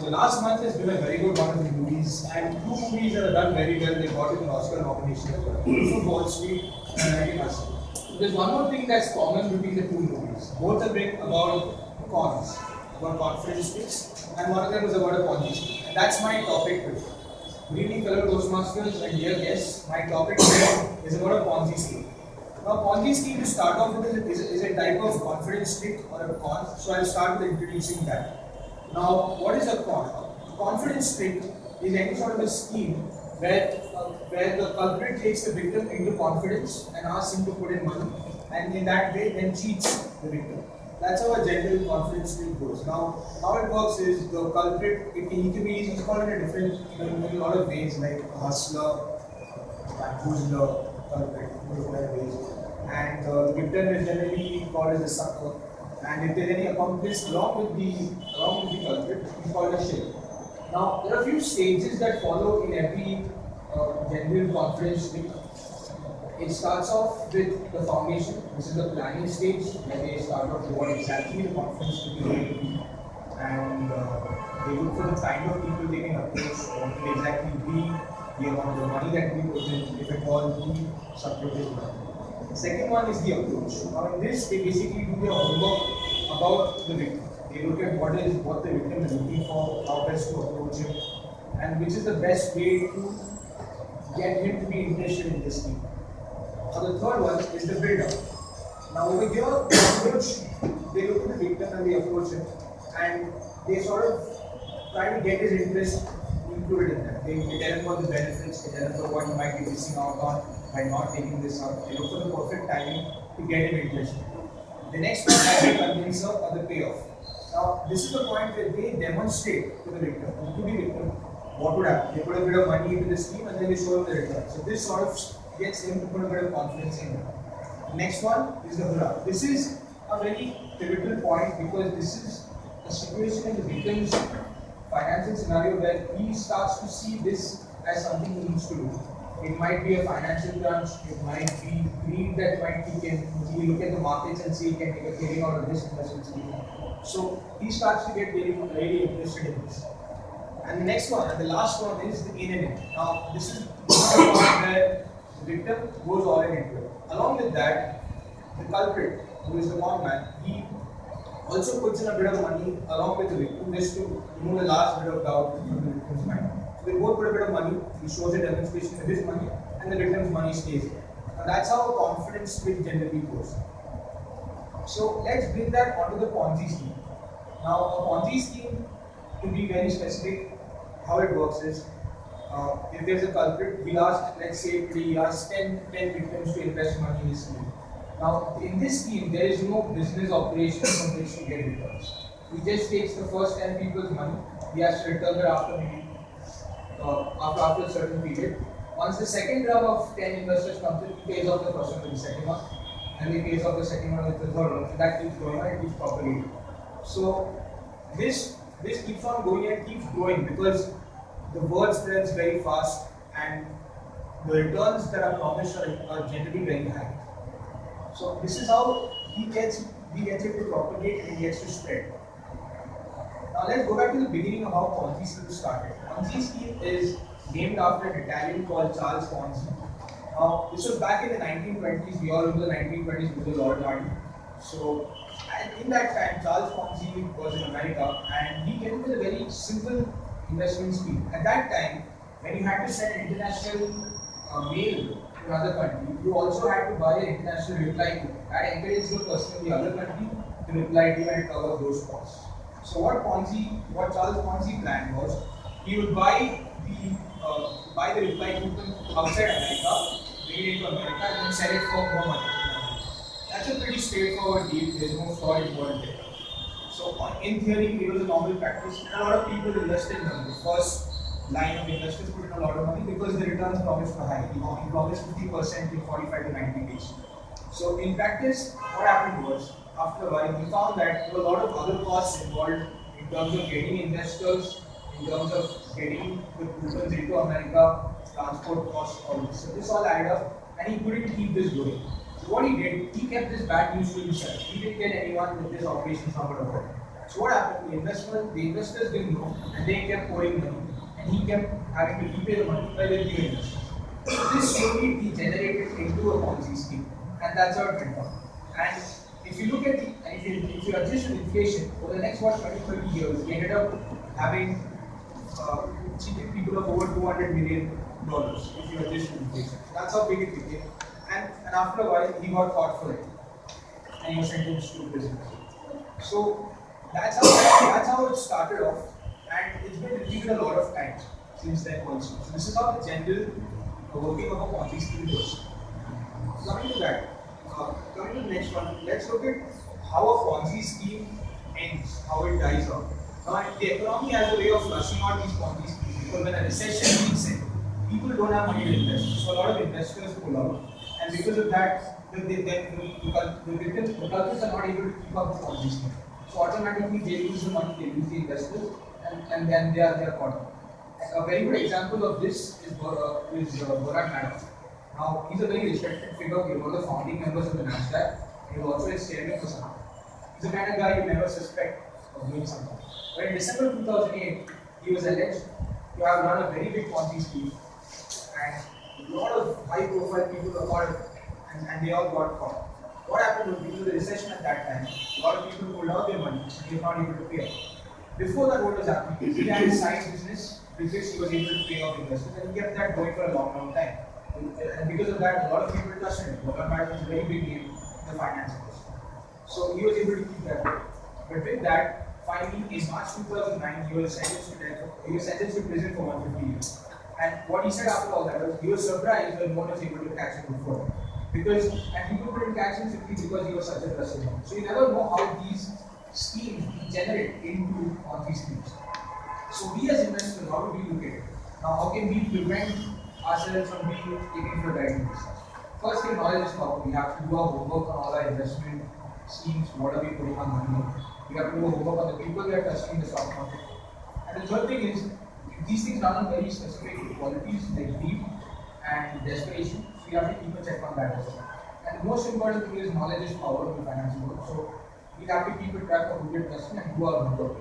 So last month has been a very good one of the movies, and two movies that have done very well. They got an Oscar nomination as well. Wolf of Wall Street and American Hustle. There's one more thing that's common between the two movies. Both are been about cons, about confidence sticks, and one of them was about a Ponzi scheme. And that's my topic today. Good evening, fellow Toastmasters and dear guests. My topic today is about a Ponzi scheme. Now, Ponzi scheme to start off with is a type of confidence trick or a con. So I'll start with introducing that. Now, what is a con? A confidence trick is any sort of a scheme where the culprit takes the victim into confidence and asks him to put in money, and in that way then cheats the victim. That's how a general confidence trick goes. Now, how it works is the culprit, he can be he's called in a different, in a lot of ways, like a hustler, bamboozler, culprit, ways. And the victim is generally called as a sucker. And if there is any accomplice along with the culprit, he's called a ship. Now, there are a few stages that follow in every general confidence trick. It starts off with the foundation. This is the planning stage, where they start off with what exactly the confidence trick is going to be, and they look for the kind of people they can approach, what will exactly be the amount of money that we put in, if at all the subject is money. The second one is the approach. Now, in this, they basically do their homework about the victim. They look at what the victim is looking for, how best to approach him, and which is the best way to get him to be interested in this scheme. Now, the third one is the build-up. Now, over here, the approach, they look at the victim and they approach him, and they sort of try to get his interest included in that. They tell him about the benefits, they tell him about what he might be missing out on by not taking this up. They look for the perfect timing to get him interested. The next one is the convincer or the payoff. Now, this is the point where they demonstrate to the victim, what would happen. They put a bit of money into the scheme and then they show him the return. So this sort of gets him to put a bit of confidence in him. Next one is the hurrah. This is a very pivotal point because this is a situation in the victim's financial scenario where he starts to see this as something he needs to do. It might be a financial crunch, it might be greed that might kick in. He look at the markets and see he can make a killing out of this investment scheme. So he starts to get really interested in this. And the next one, and the last one is the in and in. Now, this is the part where the victim goes all in into it. Along with that, the culprit, who is the con man, he also puts in a bit of money along with the victim just to remove the last bit of doubt from the victim's mind. So they both put a bit of money, he shows a demonstration of his money, and the victim's money stays there. And that's how a confidence trick generally goes. So let's bring that onto the Ponzi scheme. Now, a Ponzi scheme, to be very specific, how it works is, if there's a culprit, we ask, let's say, we ask 10 victims to invest money in this scheme. Now, in this scheme, there is no business operation from which to get returns. He just takes the first 10 people's money, he has to return it after a certain period. Once the second round of 10 investors comes in, he pays off the first one with the second one, and he pays off the second one with the third one. And that keeps going on, it keeps propagating. So, this keeps on going and keeps growing because the word spreads very fast and the returns that are promised are generally very high. So this is how he gets it to propagate and he gets to spread. Now let's go back to the beginning of how Ponzi scheme started. Ponzi scheme is named after an Italian called Charles Ponzi. Now this was back in the 1920s. We all know the 1920s with the Lord Hardy. So in that time, Charles Ponzi was in America and he came up with a very simple investment scheme. At that time, when you had to send an international mail to another country, you also had to buy an international reply to that encouraged the person in the other country to reply to you and cover those costs. So what Charles Ponzi planned was, he would buy the reply coupon outside America, bring it into America, and then sell it for more money. That's a pretty straightforward deal. There's no fraud involved there. So in theory, it was a normal practice, and a lot of people invested in them. The first line of investors put in a lot of money because the returns promised were high. He promised 50% in 45 to 90 days. So in practice, what happened was, after a while, we found that there were a lot of other costs involved in terms of getting investors, in terms of getting the coupons into America, transport costs, all this. So this all added up, and he couldn't keep this going. So what he did, he kept this bad news to himself. He didn't tell anyone that this operation somehow worked. So what happened? The investors didn't know, and they kept pouring money, and he kept having to repay the money by the new investors. So this slowly degenerated into a Ponzi scheme, and that's how it went on. And if you look at if you adjust with inflation over the next 20-30 years, we ended up having cheating people of over $200 million if you adjust with inflation. That's how big it became. And after a while, he got caught for it, and he was sentenced to prison. So that's how it started off, and it's been repeated a lot of times since then also. So this is how the general working of a Ponzi scheme works. Coming to that, coming to the next one, let's look at how a Ponzi scheme ends, how it dies out. Now, the economy has a way of flushing out these Ponzi schemes because when a recession hits in, people don't have money to invest. So a lot of investors pull out, and because of that, the culprits are not able to keep up with Ponzi scheme. So automatically they lose the money, they lose the investors, and then they are caught. A very good example of this is Bharat Madoff. Now, he's a very respected figure. He was one of the founding members of the NASDAQ. He was also a chairman for some time. He's the kind of guy you never suspect of doing something. But in December 2008, he was alleged to have run a very big Ponzi scheme, and a lot of high-profile people were caught, and they all got caught. What happened was, because of the recession at that time, a lot of people pulled out their money and they were not able to pay off. Before that, what was happening? He had a side business with which he was able to pay off investors, and he kept that going for a long time. And because of that, a lot of people trusted him. Bharat Madoff was a very big name in the finance industry. So he was able to keep that going. But with that, finally, in March 2009, he was sentenced to death. He was sentenced to prison for 150 years. And what he said after all that was, he was surprised that no one was able to catch him before. And people couldn't catch him simply because he was such a trusted man. So you never know how these schemes degenerate into Ponzi schemes. So we as investors, how do we look at it? Now, how can we prevent ourselves from being taken for granted? First thing, knowledge is power. We have to do our homework on all our investment schemes. What are we putting our money on? We have to do homework on the people we are trusting in the stock market. And the third thing is, these things run on very specific qualities like greed and desperation. So you have to keep a check on that as well. And the most important thing is knowledge is power in the financial world. So we have to keep a track of who we are trusting and who are homework.